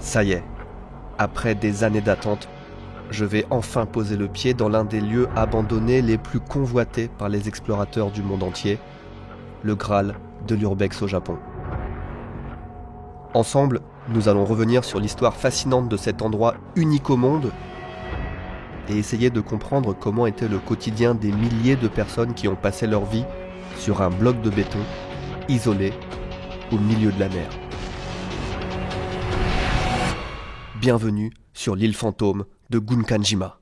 Ça y est, après des années d'attente, je vais enfin poser le pied dans l'un des lieux abandonnés les plus convoités par les explorateurs du monde entier, le Graal de l'Urbex au Japon. Ensemble, nous allons revenir sur l'histoire fascinante de cet endroit unique au monde et essayer de comprendre comment était le quotidien des milliers de personnes qui ont passé leur vie sur un bloc de béton, isolé, au milieu de la mer. Bienvenue sur l'île fantôme de Gunkanjima.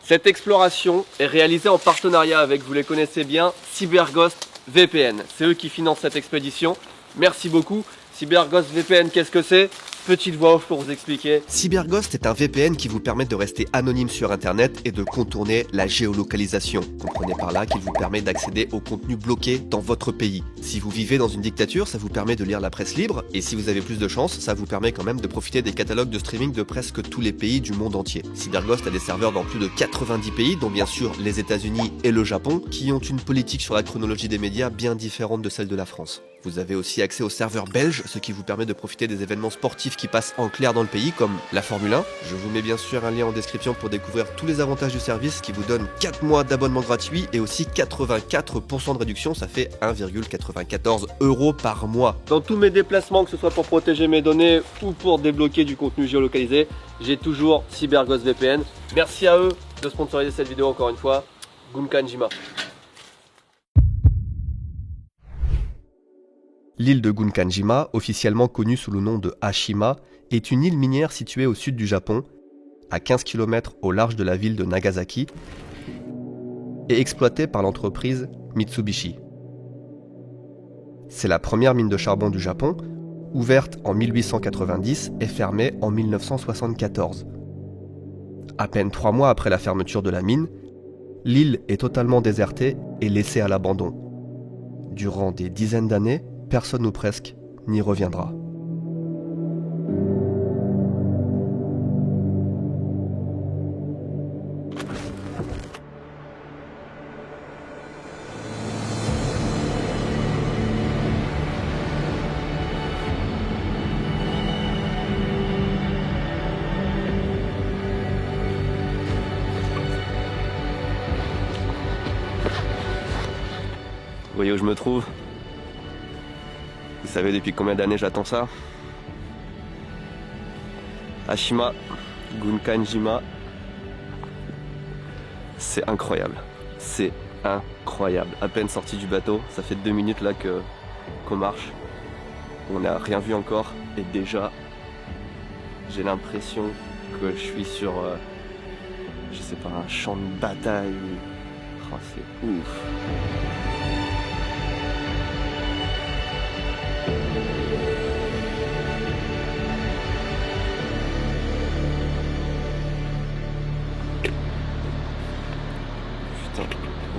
Cette exploration est réalisée en partenariat avec, vous les connaissez bien, CyberGhost VPN. C'est eux qui financent cette expédition. Merci beaucoup. CyberGhost VPN, qu'est-ce que c'est ? Petite voix off pour vous expliquer. CyberGhost est un VPN qui vous permet de rester anonyme sur Internet et de contourner la géolocalisation. Comprenez par là qu'il vous permet d'accéder au contenu bloqué dans votre pays. Si vous vivez dans une dictature, ça vous permet de lire la presse libre, et si vous avez plus de chance, ça vous permet quand même de profiter des catalogues de streaming de presque tous les pays du monde entier. CyberGhost a des serveurs dans plus de 90 pays, dont bien sûr les États-Unis et le Japon, qui ont une politique sur la chronologie des médias bien différente de celle de la France. Vous avez aussi accès aux serveurs belges, ce qui vous permet de profiter des événements sportifs qui passent en clair dans le pays, comme la Formule 1. Je vous mets bien sûr un lien en description pour découvrir tous les avantages du service qui vous donne 4 mois d'abonnement gratuit et aussi 84% de réduction, ça fait 1,94 € par mois. Dans tous mes déplacements, que ce soit pour protéger mes données ou pour débloquer du contenu géolocalisé, j'ai toujours CyberGhost VPN. Merci à eux de sponsoriser cette vidéo encore une fois. Gunkanjima. L'île de Gunkanjima, officiellement connue sous le nom de Hashima, est une île minière située au sud du Japon, à 15 km au large de la ville de Nagasaki, et exploitée par l'entreprise Mitsubishi. C'est la première mine de charbon du Japon, ouverte en 1890 et fermée en 1974. À peine 3 mois après la fermeture de la mine, l'île est totalement désertée et laissée à l'abandon. Durant des dizaines d'années, personne ou presque n'y reviendra. Vous voyez où je me trouve ? Vous savez depuis combien d'années j'attends ça ? Hashima, Gunkanjima, c'est incroyable. C'est incroyable. À peine sorti du bateau, ça fait 2 minutes là qu'on marche. On n'a rien vu encore et déjà j'ai l'impression que je suis sur, je sais pas, un champ de bataille. Oh, c'est ouf.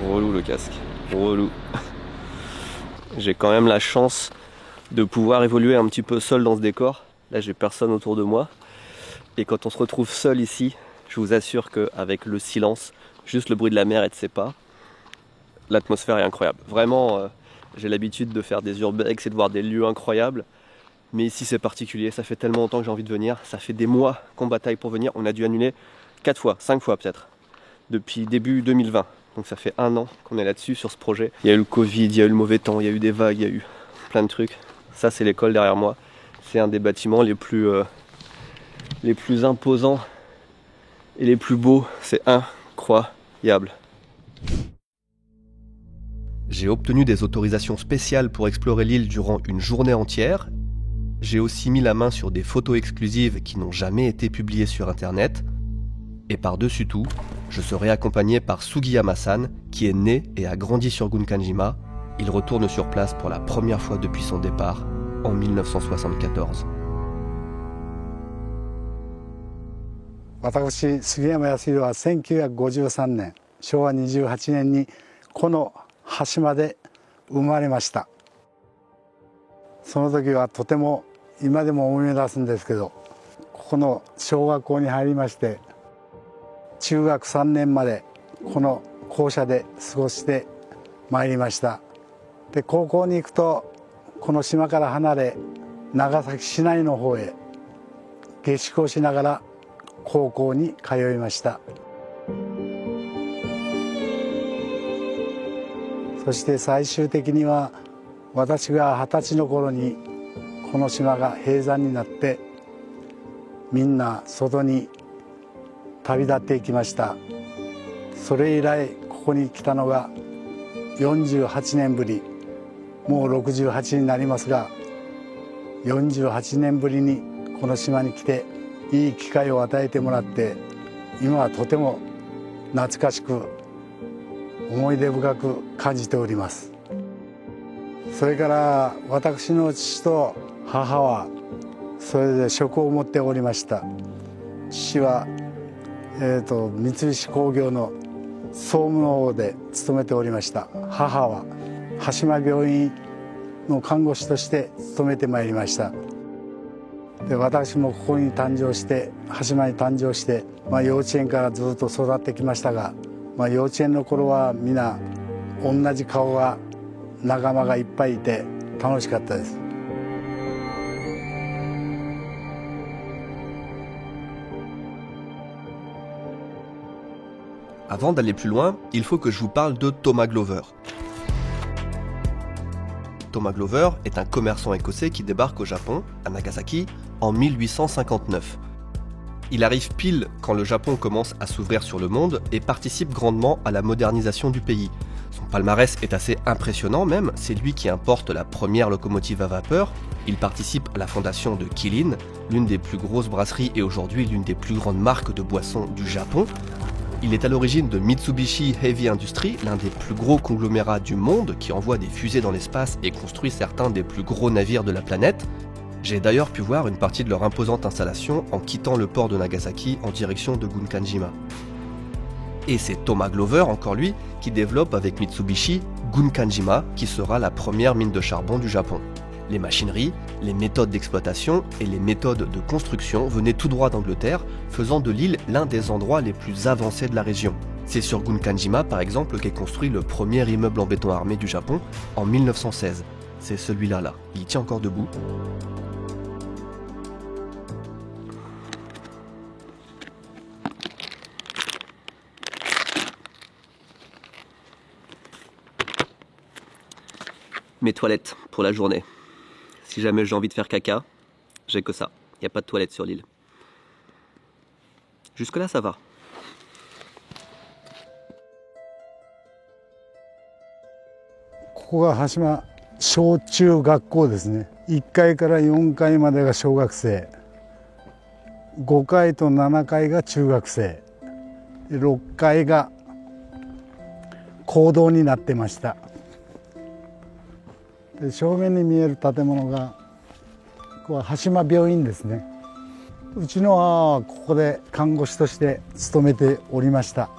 Relou le casque, relou. J'ai quand même la chance de pouvoir évoluer un petit peu seul dans ce décor. Là j'ai personne autour de moi. Et quand on se retrouve seul ici, je vous assure qu'avec le silence, juste le bruit de la mer et de ses pas, l'atmosphère est incroyable. Vraiment, j'ai l'habitude de faire des urbex et de voir des lieux incroyables. Mais ici c'est particulier, ça fait tellement longtemps que j'ai envie de venir. Ça fait des mois qu'on bataille pour venir. On a dû annuler 4 fois, 5 fois peut-être, depuis début 2020. Donc ça fait 1 an qu'on est là-dessus, sur ce projet. Il y a eu le Covid, il y a eu le mauvais temps, il y a eu des vagues, il y a eu plein de trucs. Ça c'est l'école derrière moi. C'est un des bâtiments les plus imposants et les plus beaux. C'est incroyable. J'ai obtenu des autorisations spéciales pour explorer l'île durant une journée entière. J'ai aussi mis la main sur des photos exclusives qui n'ont jamais été publiées sur Internet. Et par-dessus tout, je serai accompagné par Sugiyama-san, qui est né et a grandi sur Gunkanjima. Il retourne sur place pour la première fois depuis son départ, en 1974. 私、杉山康弘は1953年、昭和28年にこの端島で生まれました。その時はとても今でも思い出すんですけど、ここの小学校に入りまして、中学3年までこの校舎で過ごしてまいりました。で、高校に行くとこの島から離れ長崎市内の方へ下宿をしながら高校に通いました。そして最終的には私が20歳の頃にこの島が閉山になってみんな外に旅立っていきました。それ以来ここに来たのが48年ぶり、もう68になりますが、48年ぶりにこの島に来ていい機会を与えてもらって、今はとても懐かしく思い出深く感じております。それから私の父と母はそれで職を持っておりました。父は、三菱工業の総務の方で勤めておりました。母は羽島病院の看護師として勤めてまいりました。で、私もここに誕生して羽島に誕生して、幼稚園からずっと育ってきましたが、幼稚園の頃は皆同じ顔が仲間がいっぱいいて楽しかったです。Avant d'aller plus loin, il faut que je vous parle de Thomas Glover. Thomas Glover est un commerçant écossais qui débarque au Japon, à Nagasaki, en 1859. Il arrive pile quand le Japon commence à s'ouvrir sur le monde et participe grandement à la modernisation du pays. Son palmarès est assez impressionnant même, c'est lui qui importe la première locomotive à vapeur, il participe à la fondation de Kirin, l'une des plus grosses brasseries et aujourd'hui l'une des plus grandes marques de boissons du Japon. Il est à l'origine de Mitsubishi Heavy Industries, l'un des plus gros conglomérats du monde qui envoie des fusées dans l'espace et construit certains des plus gros navires de la planète. J'ai d'ailleurs pu voir une partie de leur imposante installation en quittant le port de Nagasaki en direction de Gunkanjima. Et c'est Thomas Glover, encore lui, qui développe avec Mitsubishi Gunkanjima, qui sera la première mine de charbon du Japon. Les machineries, les méthodes d'exploitation et les méthodes de construction venaient tout droit d'Angleterre, faisant de l'île l'un des endroits les plus avancés de la région. C'est sur Gunkanjima par exemple qu'est construit le premier immeuble en béton armé du Japon en 1916. C'est celui-là, il tient encore debout. Mes toilettes pour la journée. Si jamais j'ai envie de faire caca, j'ai que ça. Il n'y a pas de toilettes sur l'île. Jusque là, ça va. Ici, c'est le小学校ですね。1階から4階までが小学生、5階と7階が中学生、6階が講堂になってました。で、正面に見える建物がここは羽島病院ですね。うちの母はここで看護師として勤めておりました。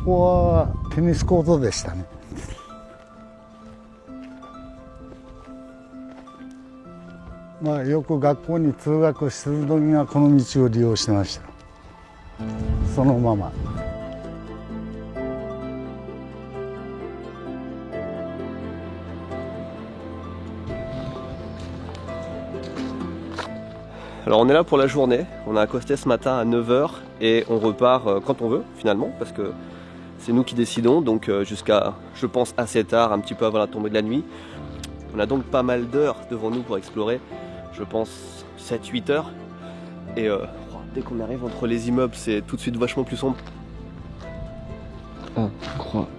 ここはテニスコートでしたね。よく学校に通学する時にはこの道を利用してました。そのまま。Alors on est là pour la journée, on a accosté ce matin à 9 h et on repart quand on veut finalement parce que c'est nous qui décidons, donc jusqu'à, je pense, assez tard, un petit peu avant la tombée de la nuit. On a donc pas mal d'heures devant nous pour explorer, je pense 7-8 heures. Et dès qu'on arrive entre les immeubles, c'est tout de suite vachement plus sombre. Incroyable.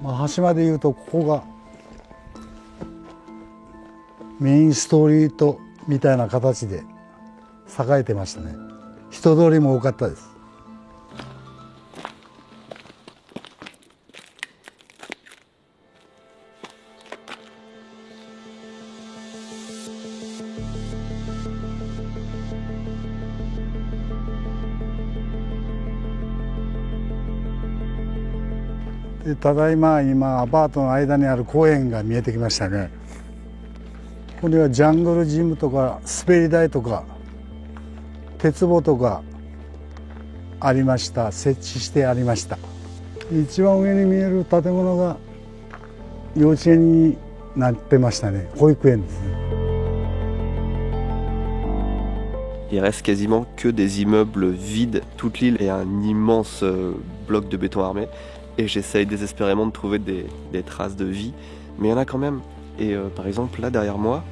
羽島でいうとここがメインストリートみたいな形で栄えてましたね。人通りも多かったです。でただいま今アパートの間にある公園が見えてきましたね。これはジャングルジムとか滑り台とか鉄棒とかありました。設置してありました。一番上に見える建物が幼稚園になってましたね。保育園です。Il reste quasiment que des immeubles vides. Toute l'île est un immense bloc de béton armé. Et j'essaye désespérément de trouver des traces de vie. Mais il y en a quand même. Et par exemple, là derrière moi,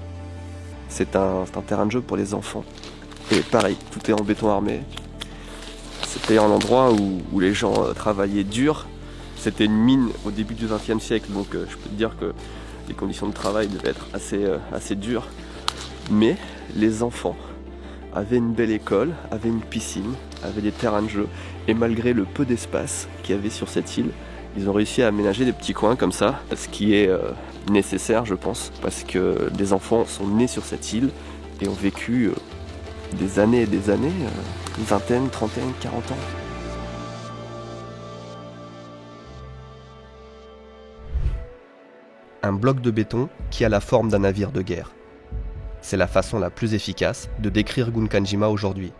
c'est un terrain de jeu pour les enfants. Et pareil, tout est en béton armé. C'était un endroit où les gens travaillaient dur. C'était une mine au début du XXe siècle. Donc je peux te dire que les conditions de travail devaient être assez dures. Mais les enfants avaient une belle école, avaient une piscine, avaient des terrains de jeu. Et malgré le peu d'espace qu'il y avait sur cette île, ils ont réussi à aménager des petits coins comme ça, ce qui est nécessaire je pense, parce que des enfants sont nés sur cette île et ont vécu des années et des années, une vingtaine, trentaine, 40 ans. Un bloc de béton qui a la forme d'un navire de guerre. C'est la façon la plus efficace de décrire Gunkanjima aujourd'hui.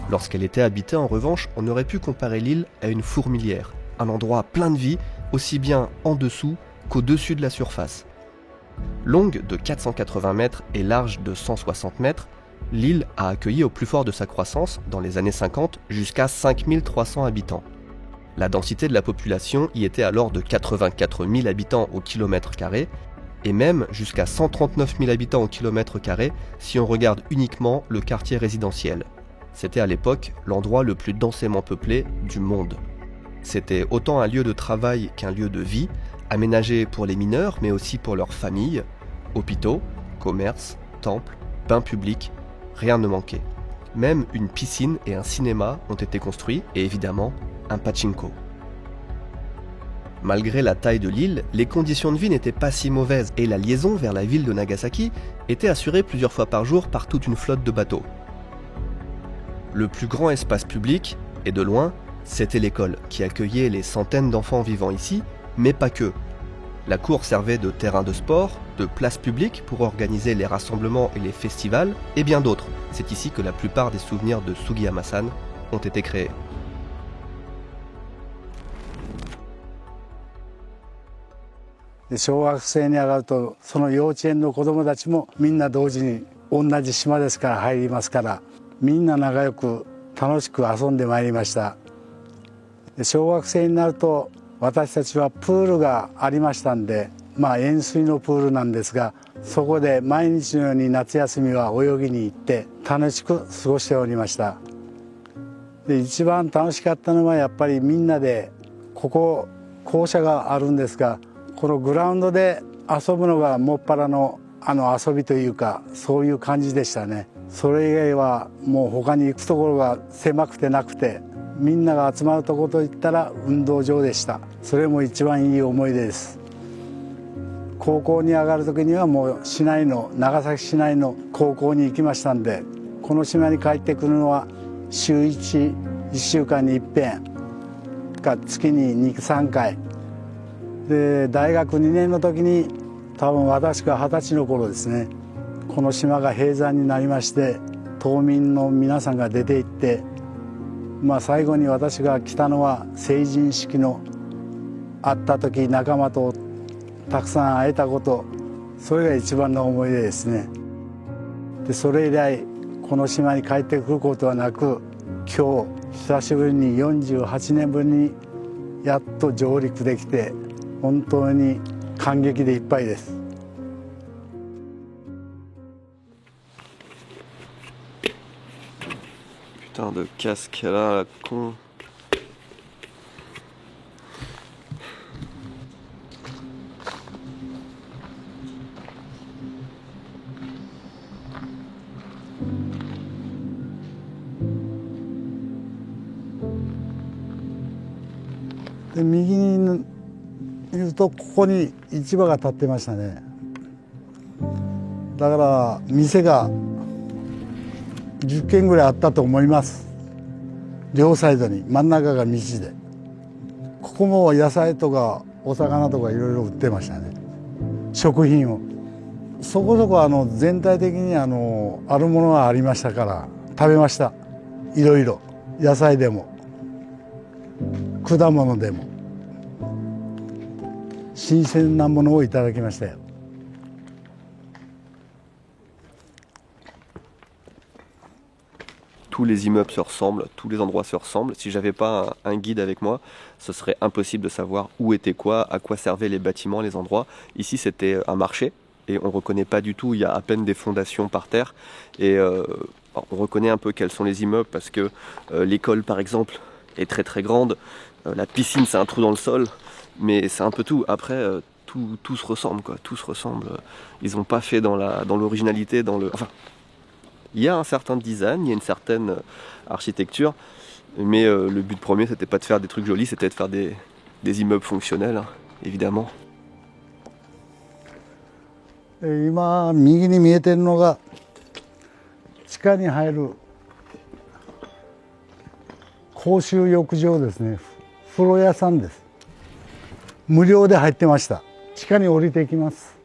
Lorsqu'elle était habitée, en revanche, on aurait pu comparer l'île à une fourmilière, un endroit plein de vie, aussi bien en dessous qu'au-dessus de la surface. Longue de 480 mètres et large de 160 mètres, l'île a accueilli au plus fort de sa croissance, dans les années 50, jusqu'à 5300 habitants. La densité de la population y était alors de 84 000 habitants au kilomètre carré, et même jusqu'à 139 000 habitants au kilomètre carré si on regarde uniquement le quartier résidentiel. C'était à l'époque l'endroit le plus densément peuplé du monde. C'était autant un lieu de travail qu'un lieu de vie, aménagé pour les mineurs mais aussi pour leurs familles, hôpitaux, commerces, temples, bains publics, rien ne manquait. Même une piscine et un cinéma ont été construits et évidemment un pachinko. Malgré la taille de l'île, les conditions de vie n'étaient pas si mauvaises et la liaison vers la ville de Nagasaki était assurée plusieurs fois par jour par toute une flotte de bateaux. Le plus grand espace public, et de loin, c'était l'école qui accueillait les centaines d'enfants vivant ici, mais pas que. La cour servait de terrain de sport, de place publique pour organiser les rassemblements et les festivals, et bien d'autres. C'est ici que la plupart des souvenirs de Sugiyama-san ont été créés. de小学生に上がるとその幼稚園の子どもたちもみんな同時に同じ島ですから入りますからみんな仲良く楽しく遊んでまいりました。で小学生になると私たちはプールがありましたんで、塩水のプールなんですがそこで毎日のように夏休みは泳ぎに行って楽しく過ごしておりました。で一番楽しかったのはやっぱりみんなでここ校舎があるんですがこのグラウンドで遊ぶのがもっぱらの遊びというかそういう感じでしたね。それ以外はもう他に行くところが狭くてなくてみんなが集まるところといったら運動場でした。それも一番いい思い出です。高校に上がる時にはもう長崎市内の高校に行きましたんでこの島に帰ってくるのは週1週間に一遍か月に2、3回で大学2年の時に多分私が20歳の頃ですねこの島が閉山になりまして島民の皆さんが出て行って最後に私が来たのは成人式の会った時仲間とたくさん会えたことそれが一番の思い出ですね。でそれ以来この島に帰ってくることはなく今日久しぶりに48年ぶりにやっと上陸できて本当に感激でいっぱいです。Putain de casque là, con. de右に見るとここに市場が建ってましたね。だから店が10軒ぐらいあったと思います。両サイドに真ん中が道でここも野菜とかお魚とかいろいろ売ってましたね、食品を。そこそこ全体的にあるものがありましたから食べました。いろいろ野菜でも果物でも新鮮なものをいただきましたよ。Tous les immeubles se ressemblent, tous les endroits se ressemblent. Si j'avais pas un guide avec moi, ce serait impossible de savoir où était quoi, à quoi servaient les bâtiments, les endroits. Ici, c'était un marché et on reconnaît pas du tout. Il y a à peine des fondations par terre et on reconnaît un peu quels sont les immeubles parce que l'école, par exemple, est très très grande. La piscine, c'est un trou dans le sol, mais c'est un peu tout. Après, tout se ressemble, quoi. Tout se ressemble. Ils n'ont pas fait dans l'originalité, Enfin, il y a un certain design, il y a une certaine architecture, mais le but premier, c'était pas de faire des trucs jolis, c'était de faire des immeubles fonctionnels, hein, évidemment. 今右に見えてるのが地下に入る公衆浴場ですね。風呂屋さんです。無料で入ってました。地下に降りていきます。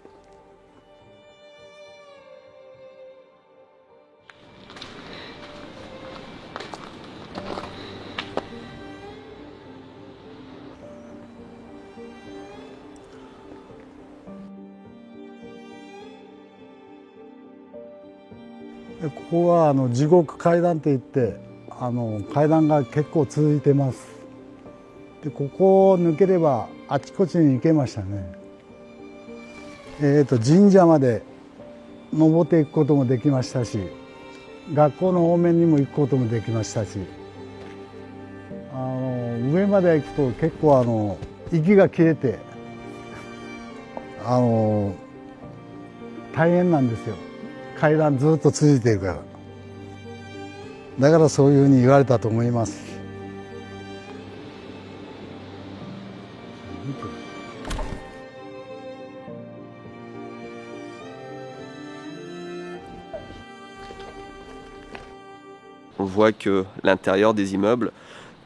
ここは地獄階段といって階段が結構続いてます。でここを抜ければあちこちに行けましたね。神社まで登っていくこともできましたし、学校の方面にも行くこともできましたし、上まで行くと結構息が切れて大変なんですよ。階段ずっと続いているから。だからそういうふうに言われたと思います。On voit que l'intérieur des immeubles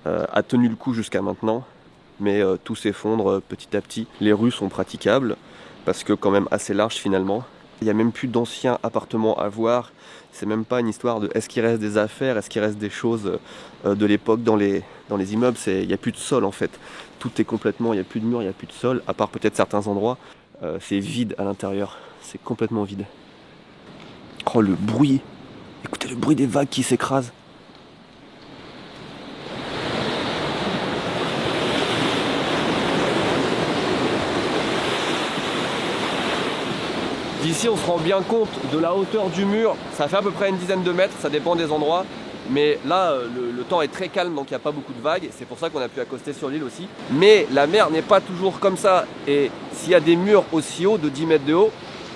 a tenu le coup jusqu'à maintenant, mais tout s'effondre petit à petit. Les rues sont praticables parce que quand même assez larges finalement. Il n'y a même plus d'anciens appartements à voir. C'est même pas une histoire de est-ce qu'il reste des affaires, est-ce qu'il reste des choses de l'époque dans les immeubles. Il n'y a plus de sol en fait. Tout est complètement, il n'y a plus de murs, il n'y a plus de sol, à part peut-être certains endroits. C'est vide à l'intérieur. C'est complètement vide. Oh le bruit! Écoutez le bruit des vagues qui s'écrasent. D'ici on se rend bien compte de la hauteur du mur, ça fait à peu près une dizaine de mètres, ça dépend des endroits. Mais là le temps est très calme donc il n'y a pas beaucoup de vagues, c'est pour ça qu'on a pu accoster sur l'île aussi. Mais la mer n'est pas toujours comme ça et s'il y a des murs aussi hauts de 10 mètres de haut,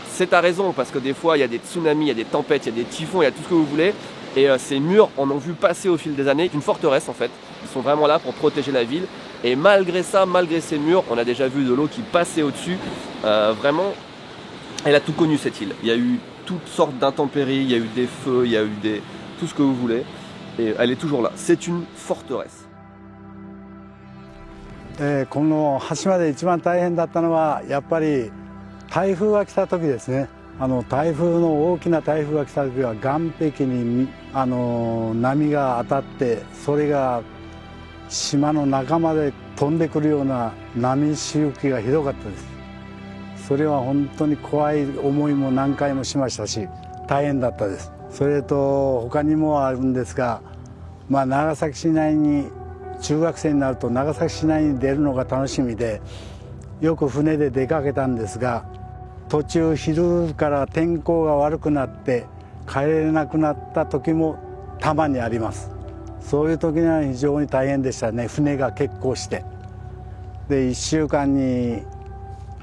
c'est à raison parce que des fois il y a des tsunamis, il y a des tempêtes, il y a des typhons, il y a tout ce que vous voulez. Et ces murs en ont vu passer au fil des années une forteresse en fait. Ils sont vraiment là pour protéger la ville et malgré ça, malgré ces murs, on a déjà vu de l'eau qui passait au-dessus. Vraiment, elle a tout connu cette île. Il y a eu toutes sortes d'intempéries, il y a eu des feux, il y a eu tout ce que vous voulez. Et elle est toujours là. C'est une forteresse. この橋まで一番大変だったのはやっぱり台風が来た時ですね。台風の大きな台風が来た時は岸壁に波が当たってそれが島の中まで飛んでくるような波しぶきがひどかったです。それは本当に怖い思いも何回もしましたし大変だったです。それと他にもあるんですが、長崎市内に中学生になると長崎市内に出るのが楽しみでよく船で出かけたんですが、途中昼から天候が悪くなって帰れなくなった時もたまにあります。そういう時には非常に大変でしたね。船が欠航してで1週間に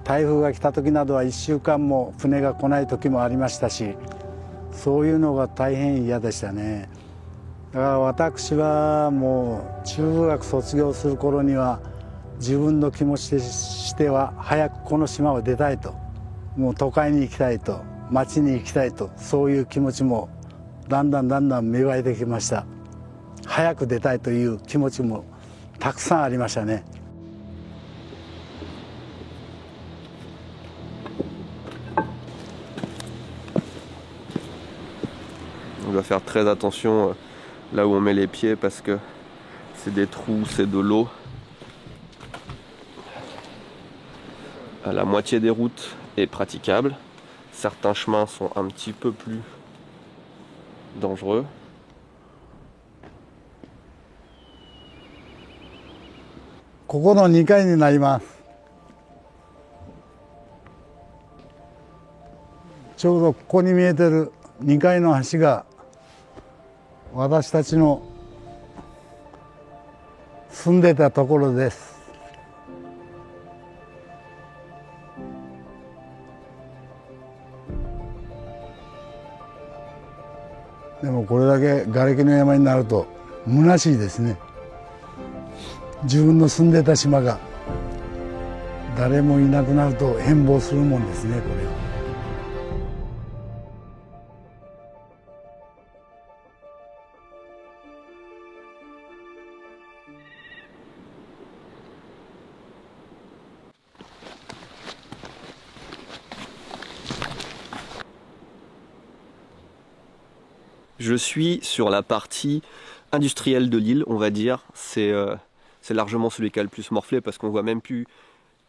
台風が来た時などは1週間も船が来ない時もありましたし、そういうのが大変嫌でしたね。だから私はもう中学卒業する頃には自分の気持ちとしては早くこの島を出たいと、もう都会に行きたいと、町に行きたいと、そういう気持ちもだんだん芽生えてきました。早く出たいという気持ちもたくさんありましたね。doit faire très attention là où on met les pieds parce que c'est des trous, c'est de l'eau. La moitié des routes est praticable. Certains chemins sont un petit peu plus dangereux.ここの2階になります。ちょうどここに見えてる2階の橋が私たちの住んでたところです。でもこれだけ瓦礫の山になると虚しいですね。自分の住んでた島が誰もいなくなると変貌するもんですね、これは。Je suis sur la partie industrielle de l'île, on va dire. C'est largement celui qui a le plus morflé parce qu'on voit même plus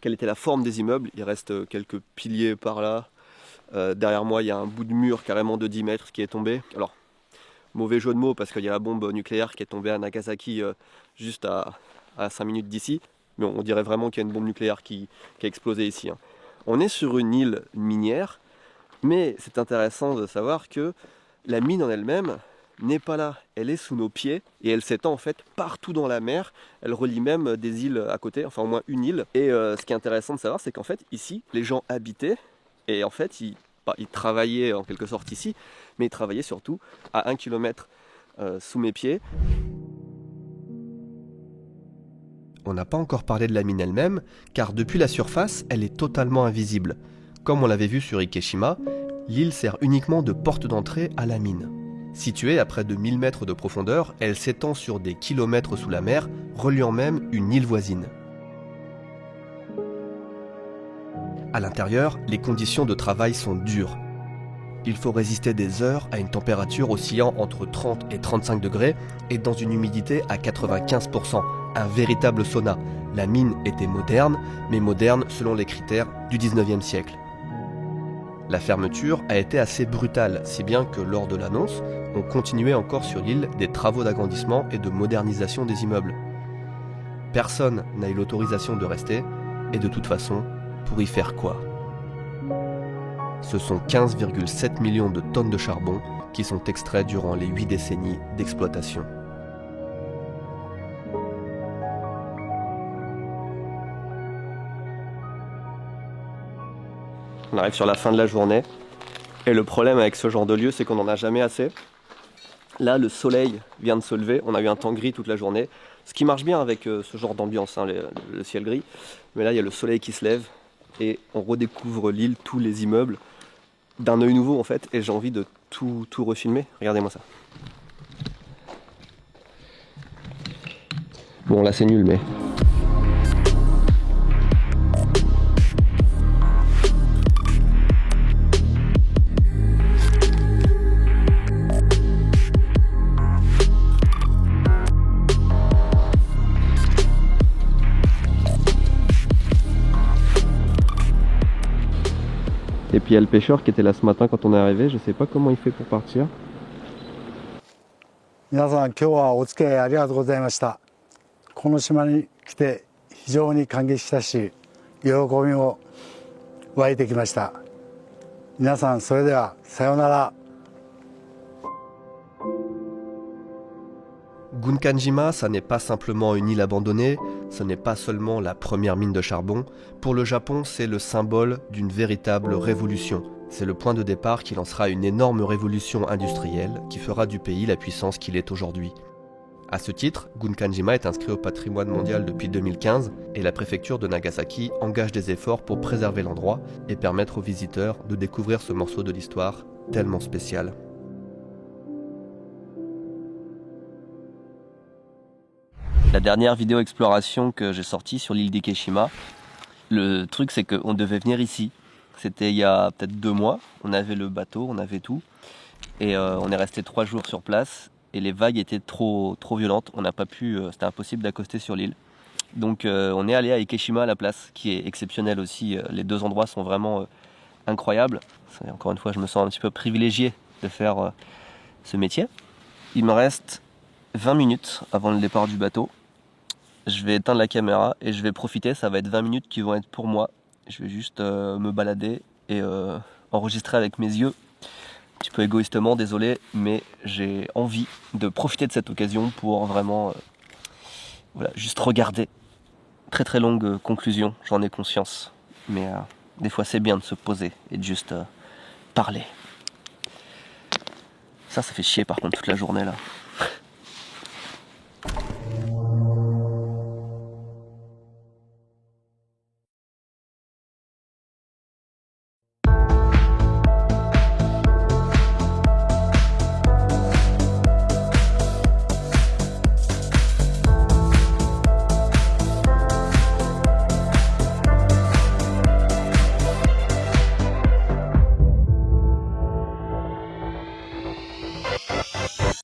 quelle était la forme des immeubles. Il reste quelques piliers par là. Derrière moi, il y a un bout de mur carrément de 10 mètres qui est tombé. Alors, mauvais jeu de mots parce qu'il y a la bombe nucléaire qui est tombée à Nagasaki juste à 5 minutes d'ici. Mais on dirait vraiment qu'il y a une bombe nucléaire qui a explosé ici. On est sur une île minière, mais c'est intéressant de savoir que la mine en elle-même n'est pas là, elle est sous nos pieds et elle s'étend en fait partout dans la mer. Elle relie même des îles à côté, enfin au moins une île. Et ce qui est intéressant de savoir, c'est qu'en fait ici, les gens habitaient et en fait ils travaillaient en quelque sorte ici, mais ils travaillaient surtout à 1 kilomètre sous mes pieds. On n'a pas encore parlé de la mine elle-même, car depuis la surface, elle est totalement invisible. Comme on l'avait vu sur Ikeshima, l'île sert uniquement de porte d'entrée à la mine. Située à près de 1000 mètres de profondeur, elle s'étend sur des kilomètres sous la mer, reliant même une île voisine. À l'intérieur, les conditions de travail sont dures. Il faut résister des heures à une température oscillant entre 30 et 35 degrés et dans une humidité à 95%, un véritable sauna. La mine était moderne, mais moderne selon les critères du 19e siècle. La fermeture a été assez brutale, si bien que lors de l'annonce, on continuait encore sur l'île des travaux d'agrandissement et de modernisation des immeubles. Personne n'a eu l'autorisation de rester, et de toute façon, pour y faire quoi? Ce sont 15,7 millions de tonnes de charbon qui sont extraits durant les 8 décennies d'exploitation. On arrive sur la fin de la journée et le problème avec ce genre de lieu, c'est qu'on n'en a jamais assez. Là, le soleil vient de se lever, on a eu un temps gris toute la journée, ce qui marche bien avec ce genre d'ambiance, le ciel gris. Mais là, il y a le soleil qui se lève et on redécouvre l'île, tous les immeubles, d'un œil nouveau en fait, et j'ai envie de tout refilmer. Regardez-moi ça. Bon, là c'est nul, mais... Et puis il y a le pêcheur qui était là ce matin quand on est arrivé, je sais pas comment il fait pour partir. 皆さん今日はお付き合いありがとうございました。この島に来て非常に感激したし、喜びも湧いてきました。皆さんそれではさようなら。 Gunkanjima, ça n'est pas simplement une île abandonnée, ce n'est pas seulement la première mine de charbon. Pour le Japon, c'est le symbole d'une véritable révolution. C'est le point de départ qui lancera une énorme révolution industrielle qui fera du pays la puissance qu'il est aujourd'hui. À ce titre, Gunkanjima est inscrit au patrimoine mondial depuis 2015 et la préfecture de Nagasaki engage des efforts pour préserver l'endroit et permettre aux visiteurs de découvrir ce morceau de l'histoire tellement spécial. La dernière vidéo exploration que j'ai sortie sur l'île d'Ikeshima, le truc c'est qu'on devait venir ici. C'était il y a peut-être 2 mois, on avait le bateau, on avait tout. Et on est resté 3 jours sur place et les vagues étaient trop violentes. On n'a pas pu, c'était impossible d'accoster sur l'île. Donc on est allé à Ikeshima à la place, qui est exceptionnel aussi. Les deux endroits sont vraiment incroyables. Encore une fois, je me sens un petit peu privilégié de faire ce métier. Il me reste 20 minutes avant le départ du bateau. Je vais éteindre la caméra et je vais profiter. Ça va être 20 minutes qui vont être pour moi. Je vais juste me balader et enregistrer avec mes yeux. Un petit peu égoïstement, désolé, mais j'ai envie de profiter de cette occasion pour vraiment voilà, juste regarder. Très très longue conclusion, j'en ai conscience. Mais des fois c'est bien de se poser et de juste parler. Ça fait chier par contre toute la journée là.